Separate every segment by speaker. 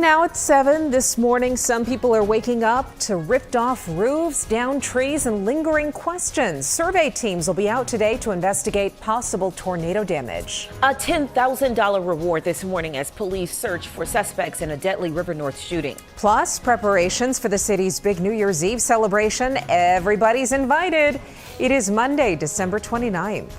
Speaker 1: Trending now at 7 this morning, some people are waking up to ripped off roofs, downed trees, and lingering questions. Survey teams will be out today to investigate possible tornado damage.
Speaker 2: A $10,000 reward this morning as police search for suspects in a deadly River North shooting.
Speaker 1: Plus, preparations for the city's big New Year's Eve celebration. Everybody's invited. It is Monday, December 29th.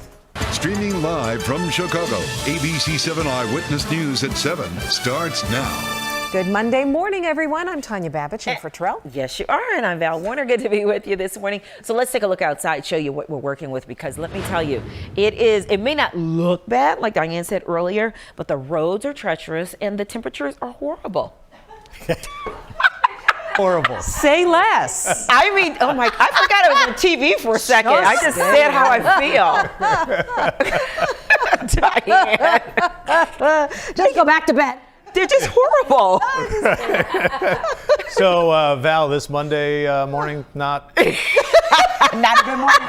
Speaker 3: Streaming live from Chicago, ABC7 Eyewitness News at 7 starts now.
Speaker 1: Good Monday morning, everyone. I'm Tanya Babich in for Terrell.
Speaker 2: Yes, you are, and I'm Val Warner. Good to be with you this morning. So let's take a look outside, show you what we're working with, because let me tell you, it may not look bad, like Diane said earlier, but the roads are treacherous and the temperatures are horrible.
Speaker 4: Horrible.
Speaker 1: Say less.
Speaker 2: I mean, oh my, I forgot I was on TV for a second. I just said how I feel. Diane.
Speaker 5: Just go back to bed.
Speaker 2: They're just horrible.
Speaker 4: So, Val, this Monday morning, not
Speaker 5: Not a good morning.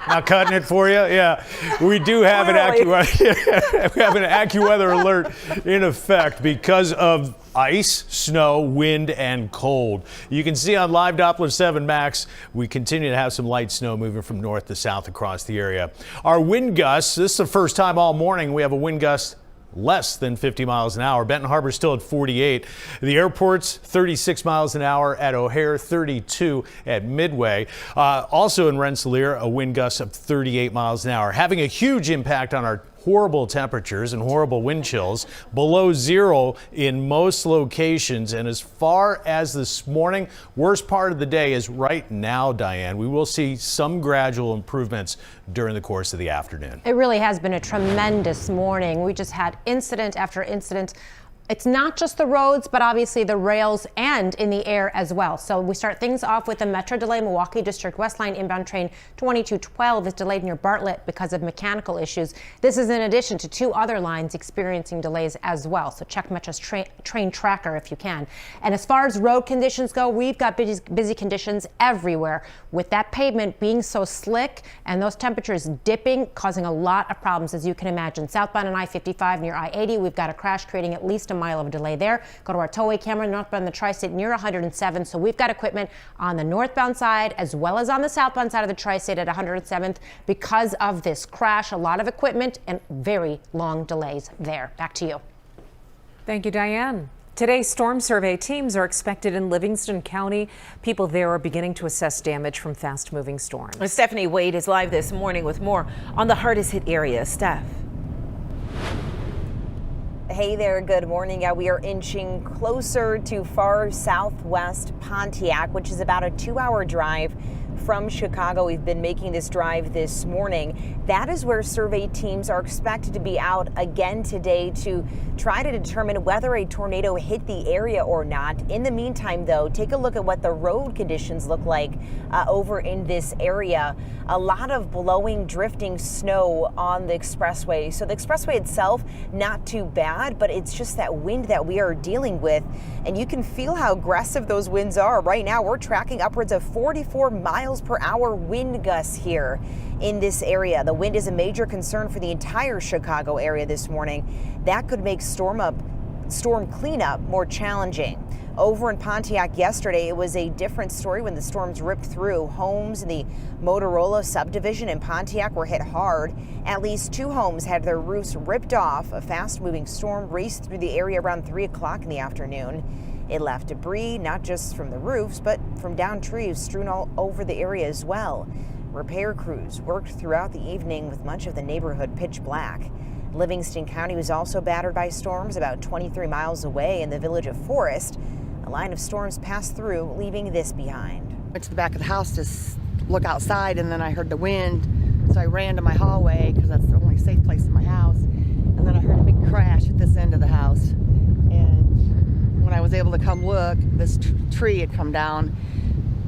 Speaker 4: not cutting it for you. Yeah, we do have an AccuWeather alert in effect because of ice, snow, wind, and cold. You can see on Live Doppler 7 Max, we continue to have some light snow moving from north to south across the area. Our wind gusts, this is the first time all morning we have a wind gust less than 50 miles an hour. Benton Harbor still at 48. The airport's 36 miles an hour at O'Hare, 32 at Midway. Also in Rensselaer, a wind gust of 38 miles an hour, having a huge impact on our horrible temperatures and horrible wind chills, below zero in most locations. And as far as this morning, worst part of the day is right now, Diane. We will see some gradual improvements during the course of the afternoon.
Speaker 5: It really has been a tremendous morning. We just had incident after incident. It's not just the roads, but obviously the rails and in the air as well. So we start things off with a metro delay. Milwaukee District West Line inbound train 2212 is delayed near Bartlett because of mechanical issues. This is in addition to two other lines experiencing delays as well. So check Metro's train tracker if you can. And as far as road conditions go, we've got busy conditions everywhere, with that pavement being so slick and those temperatures dipping, causing a lot of problems, as you can imagine. Southbound on I-55 near I-80, we've got a crash creating at least a mile of a delay there. Go to our tollway camera northbound the Tri-State near 107. So we've got equipment on the northbound side as well as on the southbound side of the Tri-State at 107th because of this crash. A lot of equipment and very long delays there. Back to you.
Speaker 1: Thank you, Diane. Today's storm survey teams are expected in Livingston County. People there are beginning to assess damage from fast-moving storms.
Speaker 2: Stephanie Wade is live this morning with more on the hardest hit area. Steph.
Speaker 6: Hey there, good morning. We are inching closer to far southwest Pontiac, which is about a 2-hour drive from Chicago. We've been making this drive this morning. That is where survey teams are expected to be out again today to try to determine whether a tornado hit the area or not. In the meantime, though, take a look at what the road conditions look like over in this area. A lot of blowing, drifting snow on the expressway. So the expressway itself, not too bad, but it's just that wind that we are dealing with. And you can feel how aggressive those winds are. Right now, we're tracking upwards of 44 miles per hour wind gusts here in this area. The wind is a major concern for the entire Chicago area this morning. That could make storm cleanup more challenging. Over in Pontiac yesterday, it was a different story when the storms ripped through. Homes in the Motorola subdivision in Pontiac were hit hard. At least 2 homes had their roofs ripped off. A fast-moving storm raced through the area around 3 o'clock in the afternoon. It left debris, not just from the roofs, but from downed trees strewn all over the area as well. Repair crews worked throughout the evening with much of the neighborhood pitch black. Livingston County was also battered by storms about 23 miles away in the village of Forest. A line of storms passed through, leaving this behind.
Speaker 7: Went to the back of the house to look outside, and then I heard the wind, so I ran to my hallway because that's the only safe place in my house. And then I heard a big crash at this end of the house. And when I was able to come look, this tree had come down,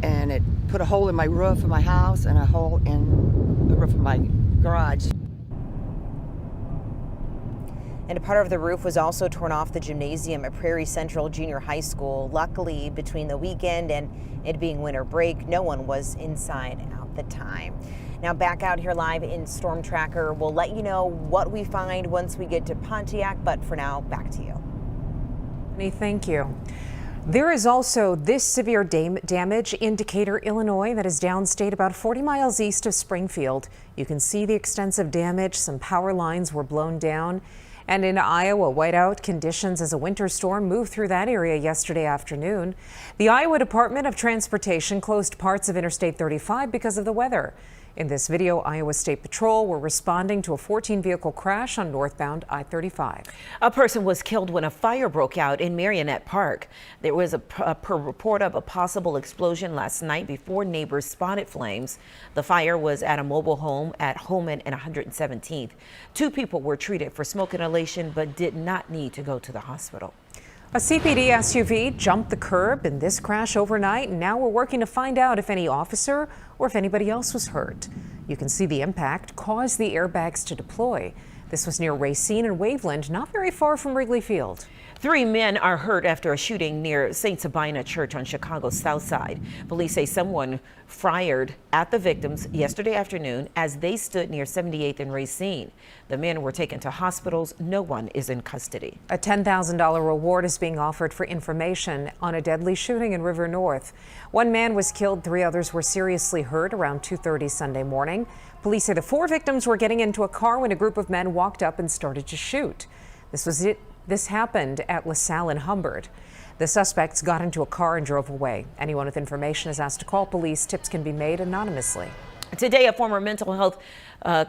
Speaker 7: and it put a hole in my roof of my house and a hole in the roof of my garage.
Speaker 6: And a part of the roof was also torn off the gymnasium at Prairie Central Junior High School. Luckily, between the weekend and it being winter break, no one was inside at the time. Now back out here live in Storm Tracker. We'll let you know what we find once we get to Pontiac, but for now, back to you.
Speaker 1: Thank you. There is also this severe damage in Decatur, Illinois, that is downstate about 40 miles east of Springfield. You can see the extensive damage. Some power lines were blown down. And in Iowa, whiteout conditions as a winter storm moved through that area yesterday afternoon. The Iowa Department of Transportation closed parts of Interstate 35 because of the weather. In this video, Iowa State Patrol were responding to a 14-vehicle crash on northbound I-35.
Speaker 2: A person was killed when a fire broke out in Marionette Park. There was a report of a possible explosion last night before neighbors spotted flames. The fire was at a mobile home at Homan and 117th. 2 people were treated for smoke inhalation but did not need to go to the hospital.
Speaker 1: A CPD SUV jumped the curb in this crash overnight, and now we're working to find out if any officer or if anybody else was hurt. You can see the impact caused the airbags to deploy. This was near Racine and Waveland, not very far from Wrigley Field.
Speaker 2: 3 men are hurt after a shooting near St. Sabina Church on Chicago's south side. Police say someone fired at the victims yesterday afternoon as they stood near 78th and Racine. The men were taken to hospitals. No one is in custody.
Speaker 1: A $10,000 reward is being offered for information on a deadly shooting in River North. 1 man was killed, 3 others were seriously hurt around 2:30 Sunday morning. Police say the 4 victims were getting into a car when a group of men walked up and started to shoot. This happened at LaSalle and Humbert. The suspects got into a car and drove away. Anyone with information is asked to call police. Tips can be made anonymously.
Speaker 2: Today, a former mental health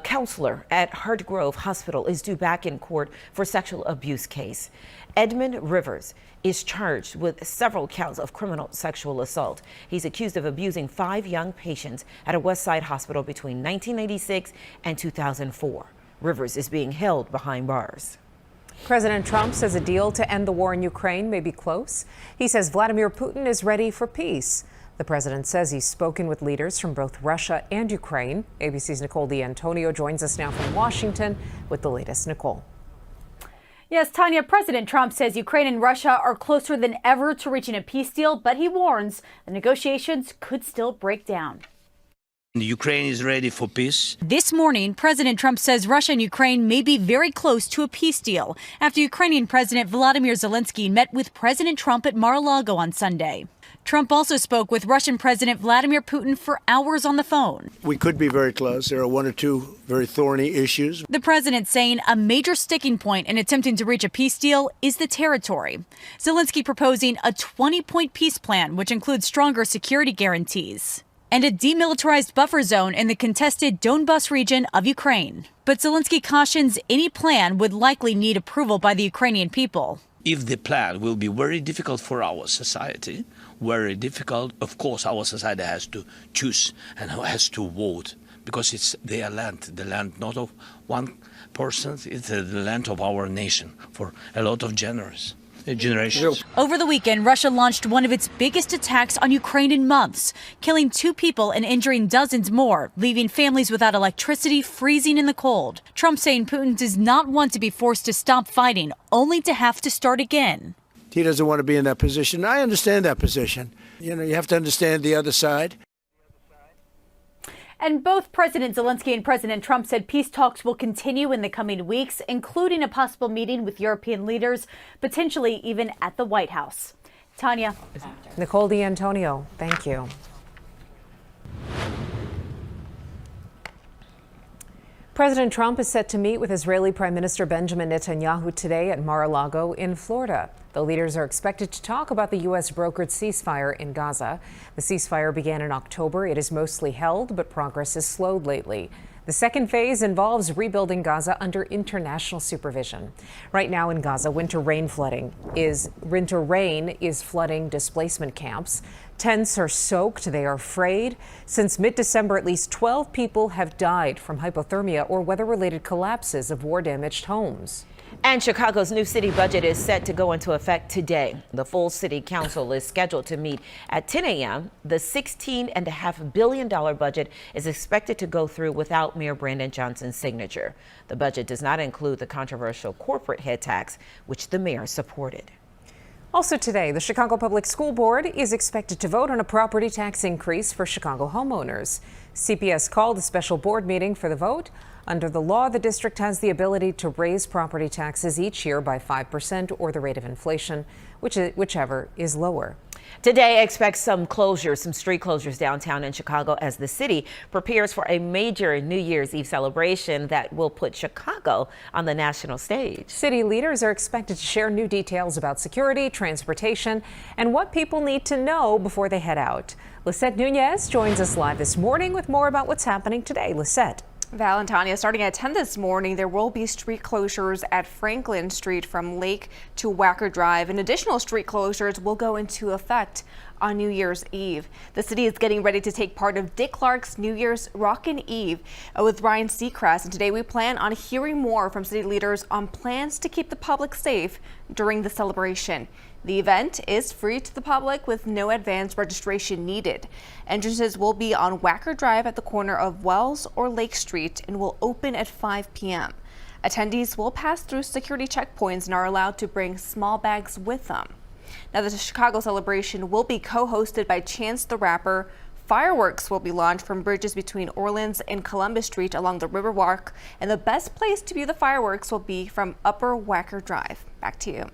Speaker 2: counselor at Hartgrove Hospital is due back in court for sexual abuse case. Edmund Rivers is charged with several counts of criminal sexual assault. He's accused of abusing 5 young patients at a West Side hospital between 1996 and 2004. Rivers is being held behind bars.
Speaker 1: President Trump says a deal to end the war in Ukraine may be close. He says Vladimir Putin is ready for peace. The president says he's spoken with leaders from both Russia and Ukraine. ABC's Nicole D'Antonio joins us now from Washington with the latest. Nicole.
Speaker 8: Yes, Tanya, President Trump says Ukraine and Russia are closer than ever to reaching a peace deal, but he warns the negotiations could still break down.
Speaker 9: Ukraine is ready for peace.
Speaker 8: This morning, President Trump says Russia and Ukraine may be very close to a peace deal after Ukrainian President Volodymyr Zelensky met with President Trump at Mar-a-Lago on Sunday. Trump also spoke with Russian President Vladimir Putin for hours on the phone.
Speaker 9: We could be very close. There are 1 or 2 very thorny issues.
Speaker 8: The president saying a major sticking point in attempting to reach a peace deal is the territory. Zelensky proposing a 20-point peace plan, which includes stronger security guarantees and a demilitarized buffer zone in the contested Donbas region of Ukraine. But Zelensky cautions any plan would likely need approval by the Ukrainian people.
Speaker 9: If the plan will be very difficult for our society, very difficult, of course, our society has to choose and has to vote because it's their land, the land not of one person, it's the land of our nation for a lot of generations.
Speaker 8: Over the weekend, Russia launched one of its biggest attacks on Ukraine in months, killing 2 people and injuring dozens more, leaving families without electricity, freezing in the cold. Trump saying Putin does not want to be forced to stop fighting, only to have to start again.
Speaker 9: He doesn't want to be in that position. I understand that position. You know, you have to understand the other side.
Speaker 8: And both President Zelensky and President Trump said peace talks will continue in the coming weeks, including a possible meeting with European leaders, potentially even at the White House. Tanya.
Speaker 1: Nicole D'Antonio, thank you. President Trump is set to meet with Israeli Prime Minister Benjamin Netanyahu today at Mar-a-Lago in Florida. The leaders are expected to talk about the U.S. brokered ceasefire in Gaza. The ceasefire began in October. It is mostly held, but progress has slowed lately. The second phase involves rebuilding Gaza under international supervision. Right now in Gaza, winter rain is flooding displacement camps. Tents are soaked. They are frayed. Since mid-December, at least 12 people have died from hypothermia or weather-related collapses of war-damaged homes.
Speaker 2: And Chicago's new city budget is set to go into effect today. The full city council is scheduled to meet at 10 a.m. The $16.5 billion budget is expected to go through without Mayor Brandon Johnson's signature. The budget does not include the controversial corporate head tax, which the mayor supported.
Speaker 1: Also today, the Chicago Public School Board is expected to vote on a property tax increase for Chicago homeowners. CPS called a special board meeting for the vote. Under the law, the district has the ability to raise property taxes each year by 5% or the rate of inflation, whichever is lower.
Speaker 2: Today, expect some closures, some street closures downtown in Chicago as the city prepares for a major New Year's Eve celebration that will put Chicago on the national stage.
Speaker 1: City leaders are expected to share new details about security, transportation, and what people need to know before they head out. Lisette Nunez joins us live this morning with more about what's happening today. Lisette.
Speaker 10: Valentania, starting at 10 this morning, there will be street closures at Franklin Street from Lake to Wacker Drive, and additional street closures will go into effect on New Year's Eve. The city is getting ready to take part of Dick Clark's New Year's Rockin' Eve with Ryan Seacrest, and today we plan on hearing more from city leaders on plans to keep the public safe during the celebration. The event is free to the public with no advance registration needed. Entrances will be on Wacker Drive at the corner of Wells or Lake Street and will open at 5 p.m. Attendees will pass through security checkpoints and are allowed to bring small bags with them. Now, the Chicago celebration will be co-hosted by Chance the Rapper. Fireworks will be launched from bridges between Orleans and Columbus Street along the Riverwalk, and the best place to view the fireworks will be from Upper Wacker Drive. Back to you.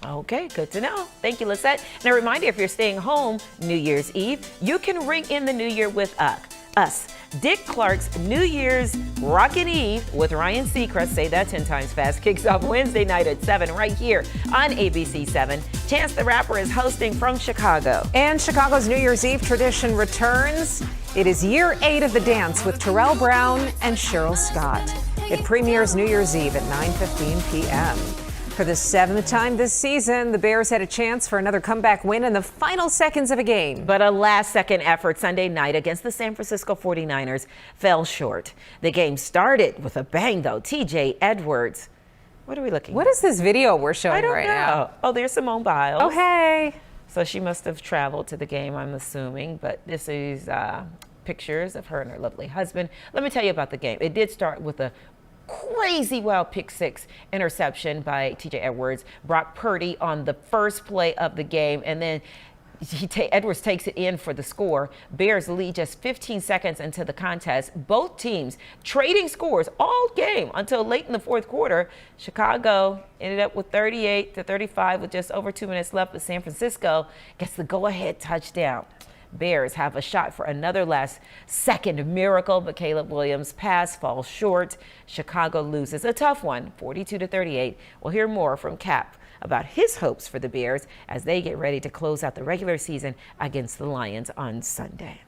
Speaker 2: Okay, good to know. Thank you, Lisette. And a reminder, if you're staying home New Year's Eve, you can ring in the new year with us. Dick Clark's New Year's Rockin' Eve with Ryan Seacrest, say that 10 times fast, kicks off Wednesday night at 7 right here on ABC7. Chance the Rapper is hosting from Chicago.
Speaker 1: And Chicago's New Year's Eve tradition returns. It is year 8 of the dance with Terrell Brown and Cheryl Scott. It premieres New Year's Eve at 9:15 p.m. For the 7th time this season, the Bears had a chance for another comeback win in the final seconds of a game.
Speaker 2: But a last-second effort Sunday night against the San Francisco 49ers fell short. The game started with a bang, though. TJ Edwards. What are we looking at?
Speaker 1: What is this video we're showing right
Speaker 2: now?
Speaker 1: now?
Speaker 2: Oh, there's Simone Biles.
Speaker 1: Oh, hey.
Speaker 2: So she must have traveled to the game, I'm assuming. But this is pictures of her and her lovely husband. Let me tell you about the game. It did start with a crazy wild pick six interception by TJ Edwards. Brock Purdy on the first play of the game, and then Edwards takes it in for the score. Bears lead just 15 seconds into the contest. Both teams trading scores all game until late in the fourth quarter. Chicago ended up with 38-35 with just over 2 minutes left, but San Francisco gets the go-ahead touchdown. Bears have a shot for another last-second miracle, but Caleb Williams' pass falls short. Chicago loses a tough one, 42-38. We'll hear more from Cap about his hopes for the Bears as they get ready to close out the regular season against the Lions on Sunday.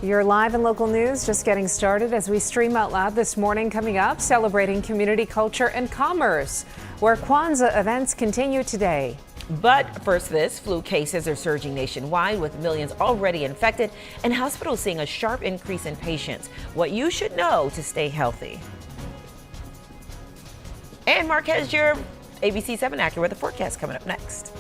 Speaker 1: Your live and local news just getting started as we stream out loud this morning. Coming up, celebrating community culture and commerce, where Kwanzaa events continue today.
Speaker 2: But first, this flu cases are surging nationwide with millions already infected and hospitals seeing a sharp increase in patients. What you should know to stay healthy. And Mark has your ABC7 accurate weather forecast coming up next.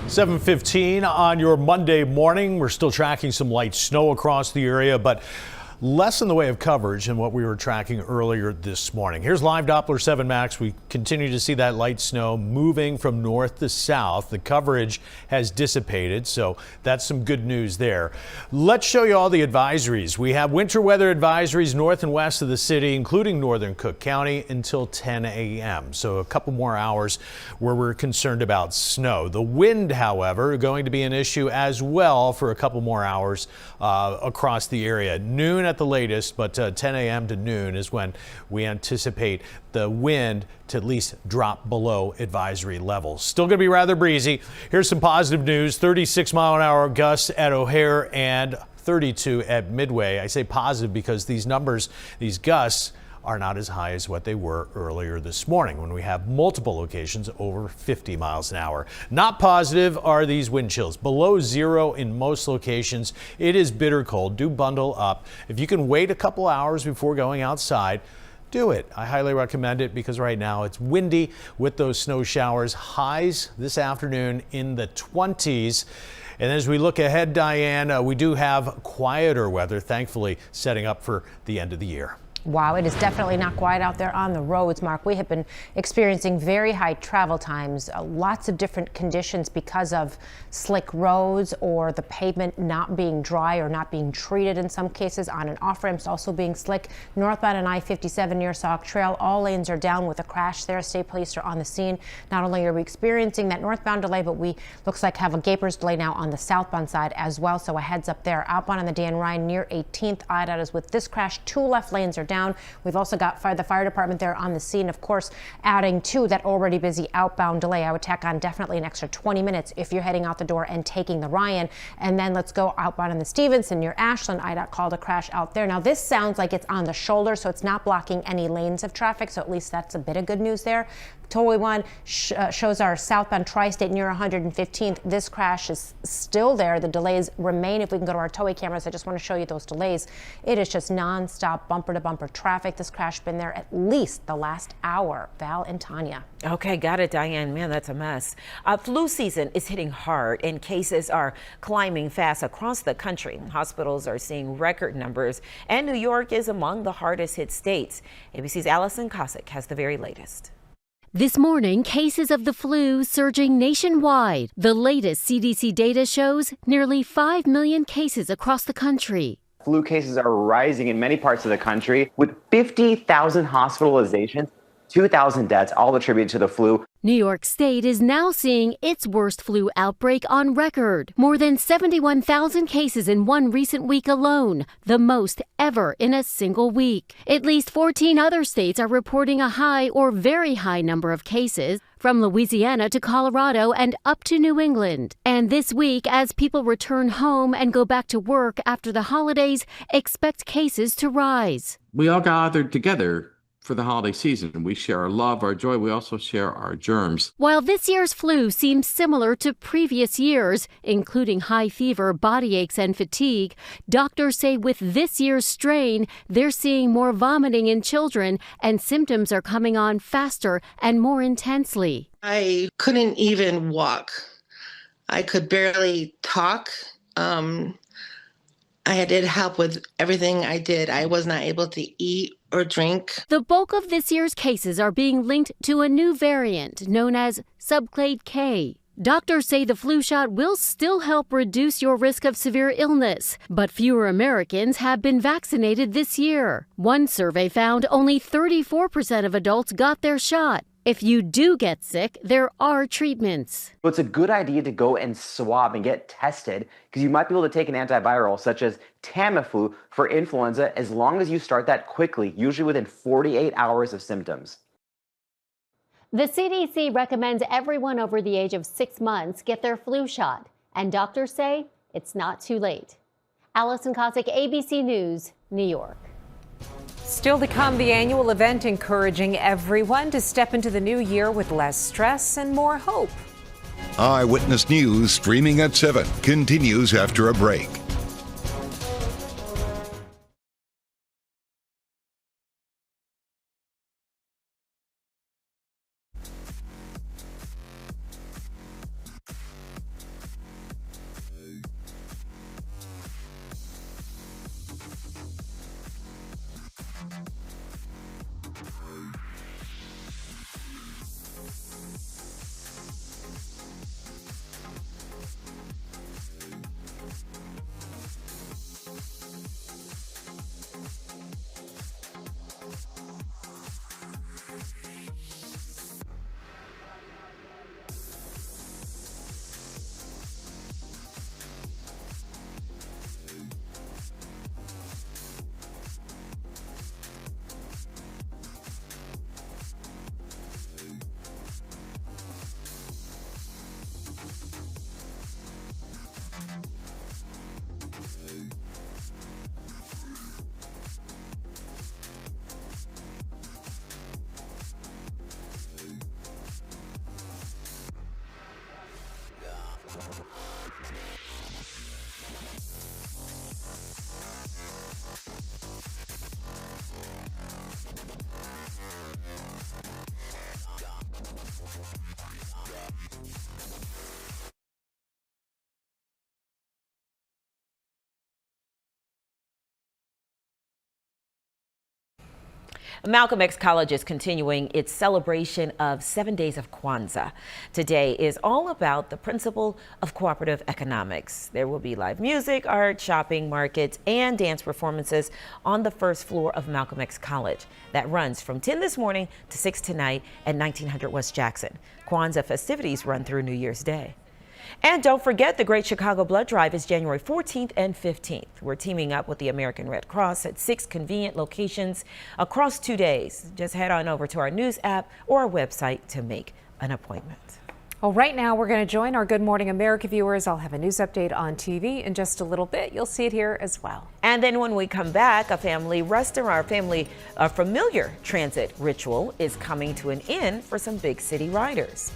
Speaker 4: 7:15 on your Monday morning. We're still tracking some light snow across the area, but less in the way of coverage than what we were tracking earlier this morning. Here's live Doppler 7 Max. We continue to see that light snow moving from north to south. The coverage has dissipated, so that's some good news there. Let's show you all the advisories. We have winter weather advisories north and west of the city, including northern Cook County, until 10 a.m. So a couple more hours where we're concerned about snow. The wind, however, going to be an issue as well for a couple more hours across the area. Noon at the latest, but 10 a.m. to noon is when we anticipate the wind to at least drop below advisory levels. Still going to be rather breezy. Here's some positive news. 36-mile-an-hour gusts at O'Hare and 32 at Midway. I say positive because these numbers, these gusts, are not as high as what they were earlier this morning when we have multiple locations over 50 miles an hour. Not positive are these wind chills. Below zero in most locations. It is bitter cold. Do bundle up. If you can wait a couple hours before going outside, do it. I highly recommend it because right now it's windy with those snow showers. Highs this afternoon in the 20s. And as we look ahead, Diane, we do have quieter weather, thankfully, setting up for the end of the year.
Speaker 5: Wow, it is definitely not quiet out there on the roads, Mark. We have been experiencing very high travel times, lots of different conditions because of slick roads or the pavement not being dry or not being treated in some cases. On and off ramps also being slick. Northbound and I-57 near Sauk Trail, all lanes are down with a crash there. State police are on the scene. Not only are we experiencing that northbound delay, but we looks like have a Gapers delay now on the southbound side as well. So a heads up there. Outbound on the Dan Ryan near 18th. IDOT is with this crash. 2 left lanes are down. We've also got the fire department there on the scene, of course, adding to that already busy outbound delay. I would tack on definitely an extra 20 minutes if you're heading out the door and taking the Ryan. And then let's go outbound on the Stevenson near Ashland. IDOT called a crash out there. Now this sounds like it's on the shoulder, so it's not blocking any lanes of traffic. So at least that's a bit of good news there. Tollway 1 shows our southbound tri-state near 115th. This crash is still there. The delays remain. If we can go to our tollway cameras, I just want to show you those delays. It is just non-stop bumper-to-bumper traffic. This crash been there at least the last hour. Val and Tanya.
Speaker 2: Okay, got it, Diane. Man, that's a mess. Flu season is hitting hard and cases are climbing fast across the country. Hospitals are seeing record numbers and New York is among the hardest hit states. ABC's Allison Cossack has the very latest.
Speaker 11: This morning, cases of the flu surging nationwide. The latest CDC data shows nearly 5 million cases across the country.
Speaker 12: Flu cases are rising in many parts of the country, with 50,000 hospitalizations, 2,000 deaths, all attributed to the flu.
Speaker 11: New York State is now seeing its worst flu outbreak on record. More than 71,000 cases in one recent week alone, the most ever in a single week. At least 14 other states are reporting a high or very high number of cases, from Louisiana to Colorado and up to New England. And this week, as people return home and go back to work after the holidays, expect cases to rise.
Speaker 13: We all gathered together for the holiday season. We share our love, our joy. We also share our germs.
Speaker 11: While this year's flu seems similar to previous years, including high fever, body aches, and fatigue, doctors say with this year's strain, they're seeing more vomiting in children and symptoms are coming on faster and more intensely.
Speaker 14: I couldn't even walk. I could barely talk. I did help with everything I did. I was not able to eat or drink.
Speaker 11: The bulk of this year's cases are being linked to a new variant known as subclade K. Doctors say the flu shot will still help reduce your risk of severe illness, but fewer Americans have been vaccinated this year. One survey found only 34% of adults got their shot. If you do get sick, there are treatments.
Speaker 12: So it's a good idea to go and swab and get tested because you might be able to take an antiviral such as Tamiflu for influenza as long as you start that quickly, usually within 48 hours of symptoms.
Speaker 11: The CDC recommends everyone over the age of 6 months get their flu shot, and doctors say it's not too late. Allison Cossack, ABC News, New York.
Speaker 1: Still to come, the annual event encouraging everyone to step into the new year with less stress and more hope.
Speaker 3: Eyewitness News streaming at 7 continues after a break.
Speaker 2: Malcolm X College is continuing its celebration of 7 days of Kwanzaa. Today is all about the principle of cooperative economics. There will be live music, art, shopping, markets, and dance performances on the first floor of Malcolm X College. That runs from 10 this morning to 6 tonight at 1900 West Jackson. Kwanzaa festivities run through New Year's Day. And don't forget, the Great Chicago Blood Drive is January 14th and 15th. We're teaming up with the American Red Cross at 6 convenient locations across 2 days. Just head on over to our news app or our website to make an appointment.
Speaker 1: Well, right now we're going to join our Good Morning America viewers. I'll have a news update on TV in just a little bit. You'll see it here as well.
Speaker 2: And then when we come back, a family familiar transit ritual is coming to an end for some big city riders.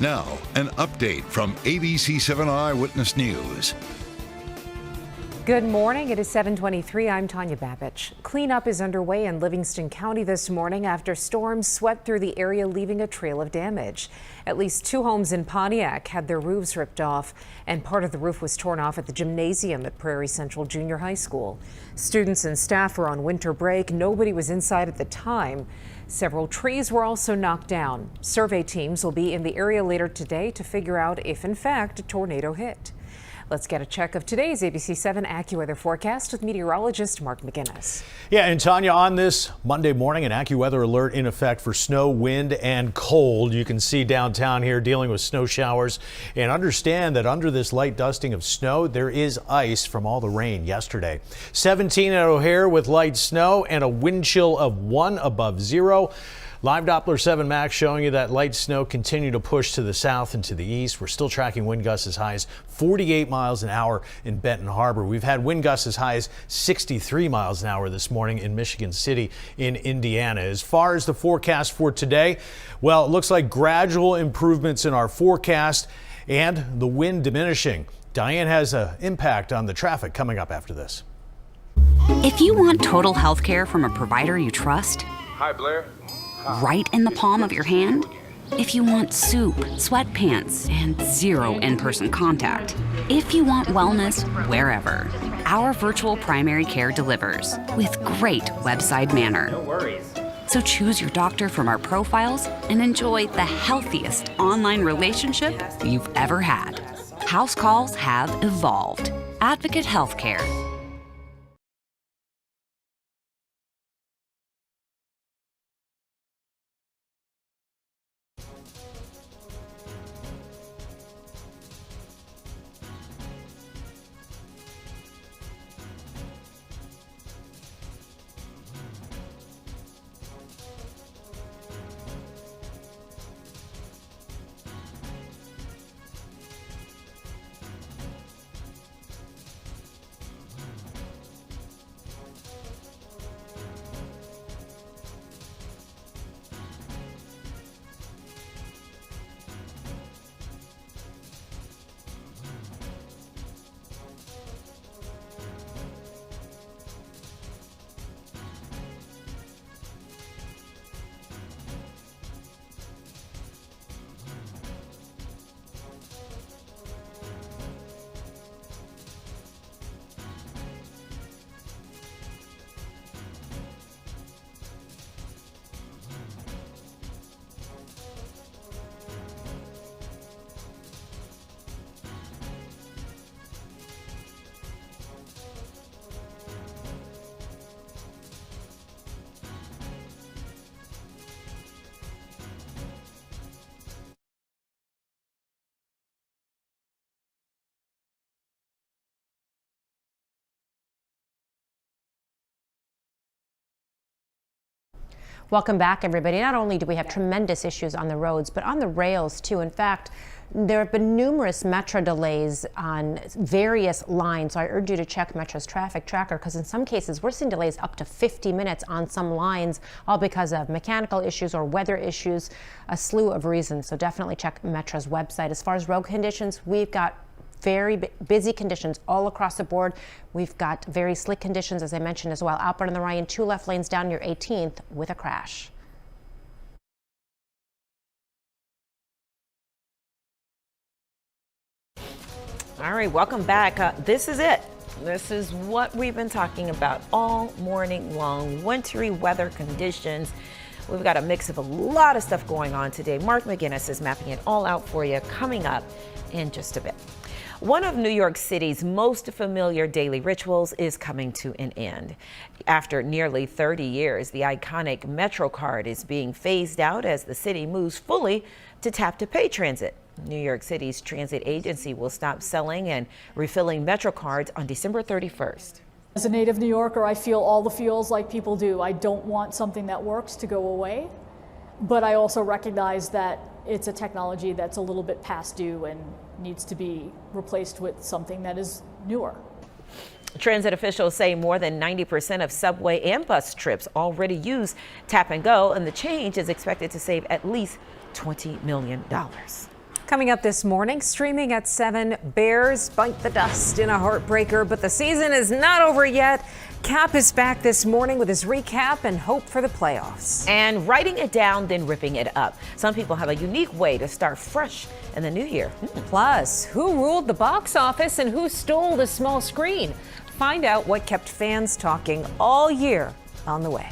Speaker 3: Now, an update from ABC7 Eyewitness News.
Speaker 1: Good morning. It is 7:23. I'm Tanya Babich. Cleanup is underway in Livingston County this morning after storms swept through the area, leaving a trail of damage. At least 2 homes in Pontiac had their roofs ripped off, and part of the roof was torn off at the gymnasium at Prairie Central Junior High School. Students and staff were on winter break. Nobody was inside at the time. Several trees were also knocked down. Survey teams will be in the area later today to figure out if, in fact, a tornado hit. Let's get a check of today's ABC7 AccuWeather forecast with meteorologist Mark McGinnis.
Speaker 4: Yeah, and Tanya, on this Monday morning, an AccuWeather alert in effect for snow, wind, and cold. You can see downtown here dealing with snow showers, and understand that under this light dusting of snow, there is ice from all the rain yesterday. 17 at O'Hare with light snow and a wind chill of 1 above 0. Live Doppler 7 Max showing you that light snow continue to push to the south and to the east. We're still tracking wind gusts as high as 48 miles an hour in Benton Harbor. We've had wind gusts as high as 63 miles an hour this morning in Michigan City in Indiana. As far as the forecast for today, well, it looks like gradual improvements in our forecast and the wind diminishing. Diane has an impact on the traffic coming up after this.
Speaker 15: If you want total health care from a provider you trust,
Speaker 16: Hi, Blair.
Speaker 15: Right in the palm of your hand? If you want soup, sweatpants, and 0 in-person contact. If you want wellness wherever, our virtual primary care delivers with great website manner.
Speaker 16: No worries.
Speaker 15: So choose your doctor from our profiles and enjoy the healthiest online relationship you've ever had. House calls have evolved. Advocate Healthcare.
Speaker 5: Welcome back, everybody. Not only do we have tremendous issues on the roads, but on the rails, too. In fact, there have been numerous Metro delays on various lines. So I urge you to check Metro's traffic tracker, because in some cases we're seeing delays up to 50 minutes on some lines, all because of mechanical issues or weather issues, a slew of reasons. So definitely check Metro's website. As far as road conditions, we've got very busy conditions all across the board. We've got very slick conditions, as I mentioned as well. Outbound on the Ryan, 2 left lanes down near 18th with a crash.
Speaker 2: All right, welcome back. This is it. This is what we've been talking about all morning long. Wintry weather conditions. We've got a mix of a lot of stuff going on today. Mark McGinnis is mapping it all out for you coming up in just a bit. One of New York City's most familiar daily rituals is coming to an end. After nearly 30 years, the iconic MetroCard is being phased out as the city moves fully to tap-to-pay transit. New York City's transit agency will stop selling and refilling MetroCards on December 31st.
Speaker 16: As a native New Yorker, I feel all the feels like people do. I don't want something that works to go away, but I also recognize that it's a technology that's a little bit past due and needs to be replaced with something that is newer.
Speaker 2: Transit officials say more than 90% of subway and bus trips already use tap and go, and the change is expected to save at least $20 million.
Speaker 1: Coming up this morning, streaming at 7, Bears bite the dust in a heartbreaker, but the season is not over yet. Cap is back this morning with his recap and hope for the playoffs.
Speaker 2: And writing it down, then ripping it up. Some people have a unique way to start fresh in the new year.
Speaker 1: Plus, who ruled the box office and who stole the small screen? Find out what kept fans talking all year on the way.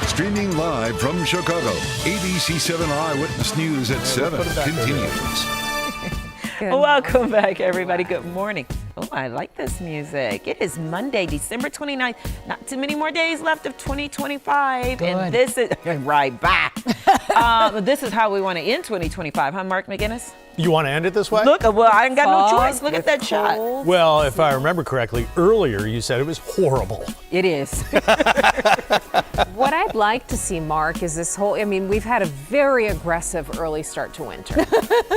Speaker 3: Streaming live from Chicago, ABC7 Eyewitness News at 7 continues.
Speaker 2: Welcome back, everybody. Good morning. Oh, I like this music. It is Monday, December 29th. Not too many more days left of 2025.
Speaker 5: Good.
Speaker 2: And this is, right back. This is how we want to end 2025, huh, Mark McGinnis?
Speaker 4: You want to end it this way?
Speaker 2: Look, well, I ain't got no choice. Look at that shot.
Speaker 4: Well, if I remember correctly, earlier you said it was horrible.
Speaker 2: It is.
Speaker 1: What I'd like to see, Mark, is this whole, I mean, we've had a very aggressive early start to winter.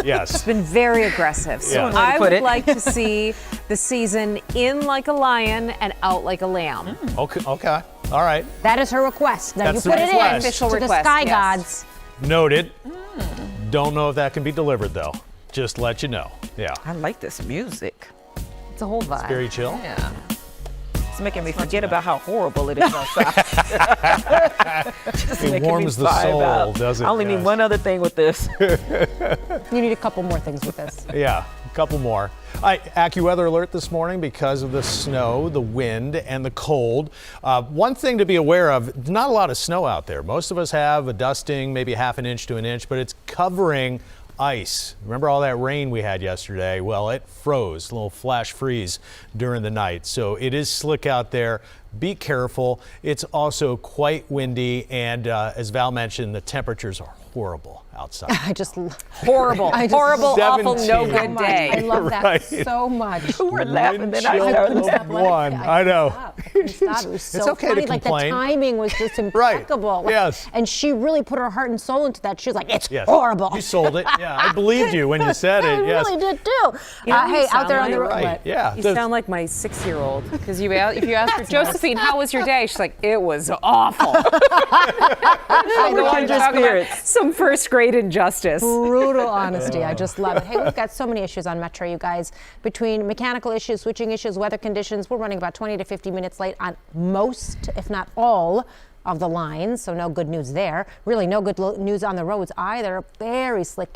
Speaker 4: Yes.
Speaker 1: It's been very aggressive. So
Speaker 4: Yeah.
Speaker 1: I would like to see the season in like a lion and out like a lamb.
Speaker 4: Okay. Okay. All right.
Speaker 5: That is her request. Now
Speaker 4: That's
Speaker 5: you put
Speaker 4: the
Speaker 5: it in
Speaker 4: request.
Speaker 1: Official
Speaker 5: to
Speaker 1: request,
Speaker 5: the sky
Speaker 1: yes.
Speaker 5: gods.
Speaker 4: Noted. Don't know if that can be delivered though. Just let you know. Yeah.
Speaker 2: I like this music.
Speaker 5: It's a whole vibe.
Speaker 4: Very chill.
Speaker 2: Yeah. It's making me forget about how horrible it is outside. Just
Speaker 4: It
Speaker 2: making
Speaker 4: warms
Speaker 2: me
Speaker 4: the
Speaker 2: vibe
Speaker 4: soul,
Speaker 2: out.
Speaker 4: doesn't it?
Speaker 2: I only need
Speaker 4: Yes.
Speaker 2: one other thing with this.
Speaker 5: You need a couple more things with this.
Speaker 4: Yeah, a couple more. AccuWeather alert this morning because of the snow, the wind, and the cold. One thing to be aware of, not a lot of snow out there. Most of us have a dusting, maybe half an inch to an inch, but it's covering ice. Remember all that rain we had yesterday? Well, it froze, a little flash freeze during the night. So it is slick out there. Be careful. It's also quite windy, and as Val mentioned, the temperatures are horrible outside.
Speaker 1: Horrible, awful, no good day.
Speaker 5: I love that
Speaker 4: Right.
Speaker 5: so much.
Speaker 2: We're laughing. Then
Speaker 4: Chill of one. I know.
Speaker 5: It was so
Speaker 4: It's okay
Speaker 5: funny.
Speaker 4: to
Speaker 5: Like the
Speaker 4: complain.
Speaker 5: timing was just impeccable. Like,
Speaker 4: Yes.
Speaker 5: And she really put her heart and soul into that. She was like, "It's
Speaker 4: Yes.
Speaker 5: horrible."
Speaker 4: You sold it. Yeah, I believed you when you said it.
Speaker 5: I
Speaker 4: Yes.
Speaker 5: really did too.
Speaker 1: You know,
Speaker 5: Hey, out there on the road.
Speaker 4: Right. Yeah.
Speaker 1: You sound like my 6-year-old, because if you ask her, Josephine, how was your day? She's like, it was awful. She'll go on to talk about some first grade injustice.
Speaker 5: Brutal honesty. I just love it. Hey, we've got so many issues on Metro, you guys. Between mechanical issues, switching issues, weather conditions, we're running about 20 to 50 minutes late on most, if not all, of the lines, so no good news there. Really no good news on the roads either. Very slick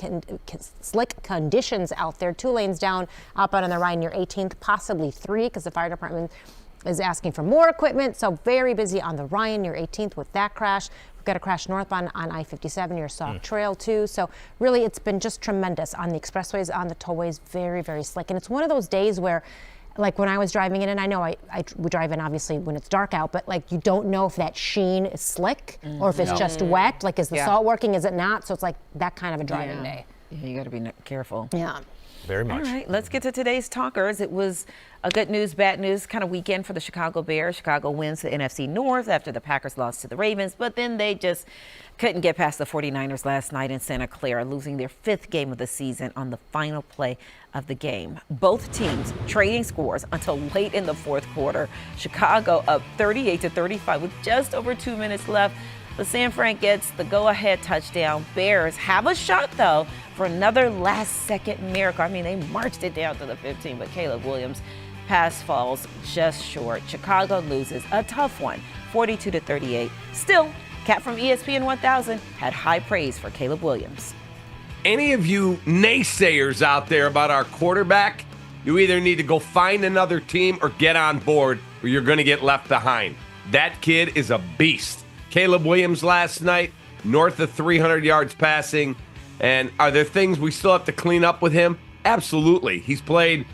Speaker 5: conditions out there. 2 lanes down outbound on the Rhine near 18th, possibly 3, because the fire department is asking for more equipment. So very busy on the Rhine near 18th with that crash. We've got a crash northbound on I-57 near Sauk Trail too. So really it's been just tremendous on the expressways, on the tollways, very, very slick. And it's one of those days where, like when I was driving in, and I know we drive in obviously when it's dark out, but like you don't know if that sheen is slick or if it's just wet. Like is the salt working, is it not? So it's like that kind of a driving day.
Speaker 2: Yeah, you got to be careful.
Speaker 5: Yeah.
Speaker 4: Very much.
Speaker 2: All right, let's get to today's talkers. It was a good news, bad news kind of weekend for the Chicago Bears. Chicago wins the NFC North after the Packers lost to the Ravens, but then they just couldn't get past the 49ers last night in Santa Clara, losing their 5th game of the season on the final play of the game. Both teams trading scores until late in the 4th quarter. Chicago up 38-35 with just over 2 minutes left. But San Fran gets the go-ahead touchdown. Bears have a shot, though, for another last-second miracle. I mean, they marched it down to the 15, but Caleb Williams' pass falls just short. Chicago loses a tough one, 42-38. Still, Kat from ESPN 1000 had high praise for Caleb Williams.
Speaker 17: Any of you naysayers out there about our quarterback, you either need to go find another team or get on board, or you're going to get left behind. That kid is a beast. Caleb Williams last night, north of 300 yards passing. And are there things we still have to clean up with him? Absolutely. He's played,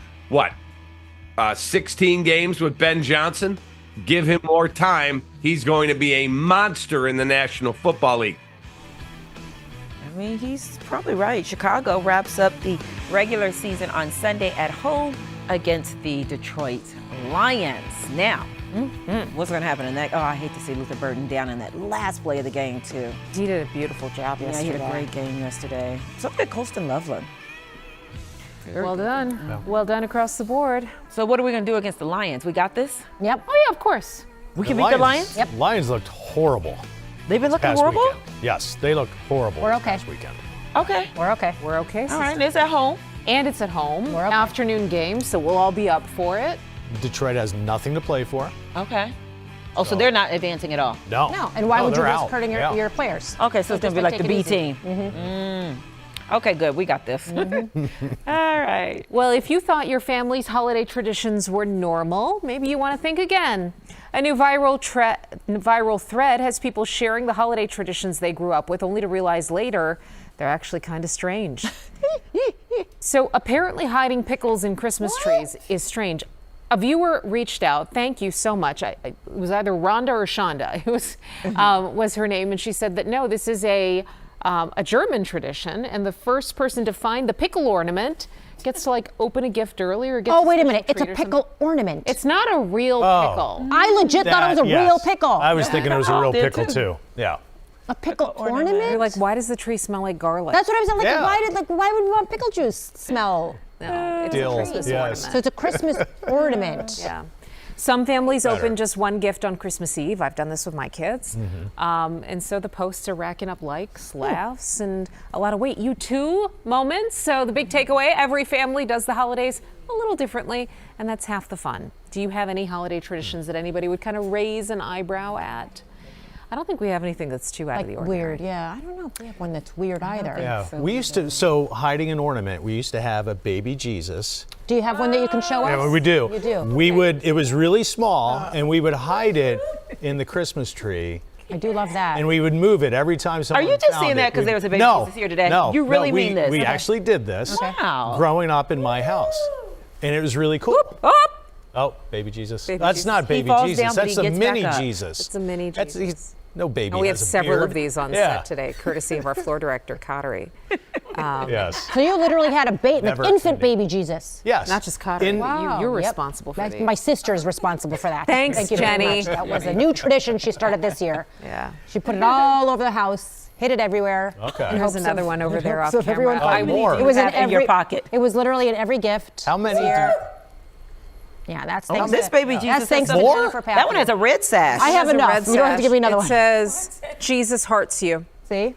Speaker 17: 16 games with Ben Johnson? Give him more time. He's going to be a monster in the National Football League.
Speaker 2: I mean, he's probably right. Chicago wraps up the regular season on Sunday at home against the Detroit Lions. Now, what's going to happen in that? Oh, I hate to see Luther Burden down in that last play of the game, too.
Speaker 1: He did a beautiful job yesterday.
Speaker 2: Yeah, he had a great game yesterday. So did Colston Loveland.
Speaker 1: Well done. Yeah. Well done across the board.
Speaker 2: So what are we going to do against the Lions? We got this?
Speaker 5: Yep.
Speaker 1: Oh, yeah, of course.
Speaker 2: We can beat the Lions?
Speaker 5: Yep.
Speaker 4: Lions looked horrible.
Speaker 2: They've been looking horrible?
Speaker 4: Weekend. Yes, they looked horrible
Speaker 5: We're okay.
Speaker 4: this weekend.
Speaker 2: Okay.
Speaker 5: We're okay.
Speaker 1: We're okay.
Speaker 2: All right, it's at home.
Speaker 1: And it's at home.
Speaker 5: We're okay.
Speaker 1: Afternoon game, so we'll all be up for it.
Speaker 4: Detroit has nothing to play for.
Speaker 2: Okay. Oh, so they're not advancing at all?
Speaker 4: No.
Speaker 5: No. And why would you
Speaker 4: they're
Speaker 5: risk
Speaker 4: out.
Speaker 5: hurting your players?
Speaker 2: Okay, so it's going to be like the B team.
Speaker 5: Mm-hmm.
Speaker 2: Okay, good. We got this. All right.
Speaker 1: Well, if you thought your family's holiday traditions were normal, maybe you want to think again. A new viral thread has people sharing the holiday traditions they grew up with, only to realize later they're actually kind of strange. So apparently hiding pickles in Christmas trees is strange. A viewer reached out. Thank you so much. It was either Rhonda or Shonda. It was her name, and she said that no, this is a German tradition, and the first person to find the pickle ornament gets to like open a gift early or get.
Speaker 5: Oh, wait a minute! It's a pickle ornament.
Speaker 1: It's not a real pickle.
Speaker 5: I legit thought it was a real pickle.
Speaker 4: I was thinking it was a real pickle too. Yeah.
Speaker 5: A pickle ornament?
Speaker 1: You're like, why does the tree smell like garlic?
Speaker 5: That's what I was like.
Speaker 4: Yeah.
Speaker 5: Why would we want pickle juice smell?
Speaker 1: No, it's
Speaker 4: Dill,
Speaker 1: a Christmas
Speaker 4: yes.
Speaker 1: ornament.
Speaker 5: So it's a Christmas ornament.
Speaker 1: Yeah. Some families
Speaker 4: Better.
Speaker 1: open just one gift on Christmas Eve. I've done this with my kids. And so the posts are racking up likes, laughs, and a lot of wait, you too moments. So the big takeaway, every family does the holidays a little differently, and that's half the fun. Do you have any holiday traditions that anybody would kind of raise an eyebrow at? I don't think we have anything that's too out of the ordinary.
Speaker 5: Weird, yeah. I don't know if we have one that's weird either.
Speaker 4: Yeah, we used to, so hiding an ornament, we used to have a baby Jesus.
Speaker 5: Do you have one that you can show us?
Speaker 4: Yeah, we do.
Speaker 5: You do.
Speaker 4: We would, it was really small, and we would hide it in the Christmas tree
Speaker 5: I do love that.
Speaker 4: And we would move it every time someone
Speaker 2: Are you just
Speaker 4: found
Speaker 2: saying
Speaker 4: it.
Speaker 2: that because there was a baby
Speaker 4: No,
Speaker 2: Jesus here today?
Speaker 4: No,
Speaker 2: You really mean this?
Speaker 4: We actually did this
Speaker 2: Wow.
Speaker 4: growing up in my house. And it was really cool.
Speaker 2: Whoop, whoop.
Speaker 4: Oh, baby Jesus.
Speaker 1: Baby
Speaker 4: That's
Speaker 1: Jesus.
Speaker 4: not
Speaker 2: He
Speaker 4: baby
Speaker 2: falls
Speaker 4: Jesus.
Speaker 2: down, but
Speaker 4: That's
Speaker 2: he
Speaker 4: a
Speaker 2: gets
Speaker 4: mini
Speaker 2: back up.
Speaker 4: Jesus.
Speaker 1: It's a mini Jesus.
Speaker 4: No baby
Speaker 1: And we have
Speaker 4: has a
Speaker 1: several
Speaker 4: beard.
Speaker 1: of these on
Speaker 4: Yeah.
Speaker 1: set today, courtesy of our floor director, Cottery.
Speaker 4: Yes.
Speaker 5: So you literally had a
Speaker 4: Never
Speaker 5: infant
Speaker 4: ending.
Speaker 5: baby Jesus.
Speaker 4: Yes.
Speaker 1: Not just Cottery. You're responsible for these.
Speaker 5: My sister is responsible for that.
Speaker 1: Thanks,
Speaker 5: Thank you
Speaker 1: Jenny.
Speaker 5: very much. That was a new tradition she started this year.
Speaker 1: Yeah.
Speaker 5: She put it all over the house, hid it everywhere.
Speaker 4: Okay.
Speaker 1: There's another one over there off camera.
Speaker 5: Everyone
Speaker 4: Oh, more.
Speaker 5: It was in
Speaker 2: Have in your pocket.
Speaker 5: It was literally in every gift.
Speaker 4: How many?
Speaker 5: Yeah, that's
Speaker 2: Oh,
Speaker 5: thanks.
Speaker 2: this baby
Speaker 5: That's
Speaker 2: Jesus
Speaker 5: thanks
Speaker 2: has
Speaker 5: to
Speaker 2: some-
Speaker 5: Jennifer Patrick.
Speaker 2: That one has a red sash.
Speaker 5: I have
Speaker 1: Has a
Speaker 5: enough.
Speaker 1: red
Speaker 5: You don't have to give me another
Speaker 1: it
Speaker 5: one.
Speaker 1: says, Jesus hearts you.
Speaker 5: See?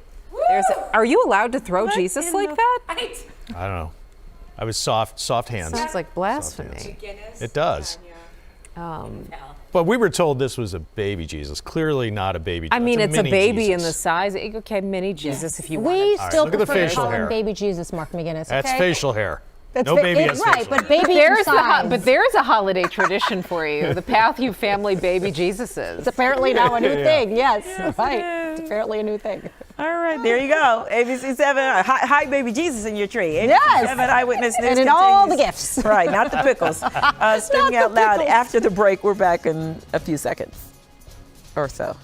Speaker 1: Are you allowed to throw Jesus like that?
Speaker 4: I don't know. I was soft hands.
Speaker 1: Sounds like blasphemy.
Speaker 4: It does. But we were told this was a baby Jesus. Clearly not a baby Jesus.
Speaker 1: I mean, it's a
Speaker 4: mini
Speaker 1: baby in the
Speaker 4: Jesus.
Speaker 1: size. Okay, mini Jesus if you want.
Speaker 5: We
Speaker 4: right,
Speaker 5: still
Speaker 4: look at the
Speaker 5: prefer to
Speaker 4: facial
Speaker 5: call him
Speaker 4: hair.
Speaker 5: baby Jesus, Mark McGinnis.
Speaker 4: That's
Speaker 5: okay?
Speaker 4: facial hair.
Speaker 5: That's
Speaker 4: no
Speaker 5: fa-
Speaker 4: baby has
Speaker 5: right,
Speaker 4: facial
Speaker 5: but
Speaker 4: hair.
Speaker 5: baby
Speaker 1: There's
Speaker 5: size.
Speaker 1: but there's a holiday tradition for you. The Pathu family baby Jesuses.
Speaker 5: It's apparently now a new
Speaker 4: Yeah.
Speaker 5: thing. Yes, right. It's apparently a new thing.
Speaker 2: All right, there you go. ABC7, hi baby Jesus in your tree.
Speaker 5: Yes.
Speaker 2: ABC7 Eyewitness News
Speaker 5: And in all the
Speaker 2: continues.
Speaker 5: gifts.
Speaker 2: Right, not the pickles. Streaming out loud
Speaker 5: pickles.
Speaker 2: after the break. We're back in a few seconds or so.